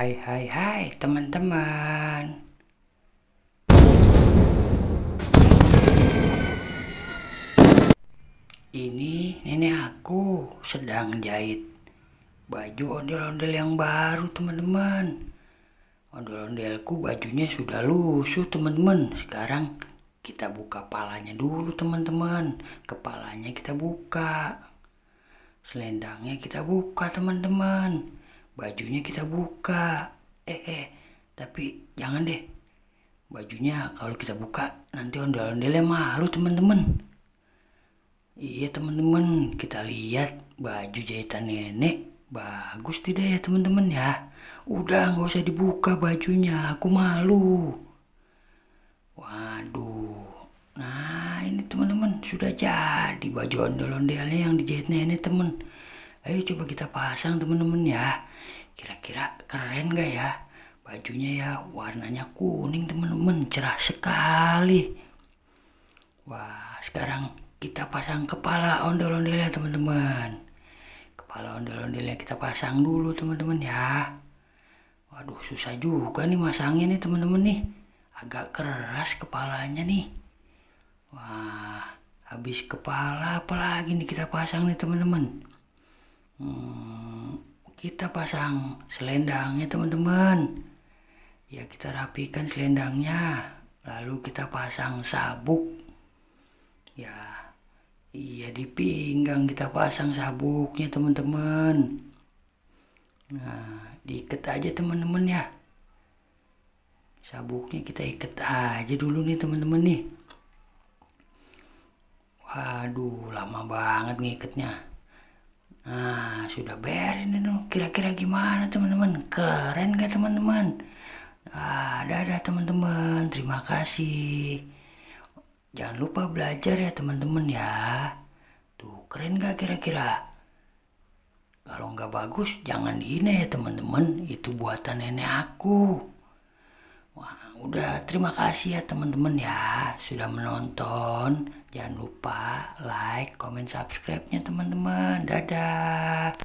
Hai teman-teman. Ini nenek aku sedang jahit baju ondel-ondel yang baru teman-teman. Ondel-ondelku bajunya sudah lusuh teman-teman. Sekarang kita buka palanya dulu teman-teman. Kepalanya kita buka. Selendangnya kita buka teman-teman. Bajunya kita buka. Tapi jangan deh. Bajunya kalau kita buka nanti ondel-ondelnya malu teman-teman. Iya teman-teman, kita lihat baju jahitan nenek bagus tidak ya teman-teman ya. Udah nggak usah dibuka bajunya, aku malu. Waduh, nah ini teman-teman sudah jadi baju ondel-ondelnya yang dijahit nenek teman. Ayo coba kita pasang teman-teman ya. Kira-kira keren gak ya? Bajunya ya warnanya kuning teman-teman, cerah sekali. Wah, sekarang kita pasang kepala ondel-ondelnya teman-teman. Kepala ondel-ondelnya kita pasang dulu teman-teman ya. Waduh, susah juga nih masangnya nih teman-teman nih. Agak keras kepalanya nih. Wah, habis kepala apalagi nih kita pasang nih teman-teman. Kita pasang selendangnya teman-teman. Ya, kita rapikan selendangnya. Lalu kita pasang sabuk. Ya, iya di pinggang kita pasang sabuknya teman-teman. Nah, diikat aja teman-teman ya. Sabuknya kita ikat aja dulu nih teman-teman nih. Waduh, lama banget ngikatnya. Nah, sudah beres nih. Kira-kira gimana teman-teman? Keren gak teman-teman? Dadah teman-teman. Terima kasih. Jangan lupa belajar ya teman-teman ya. Tuh, keren gak kira-kira? Kalau nggak bagus, jangan dihina ya teman-teman. Itu buatan nenek aku. Wah, udah terima kasih ya teman-teman ya sudah menonton. Jangan lupa like, comment, subscribe-nya teman-teman. Dadah.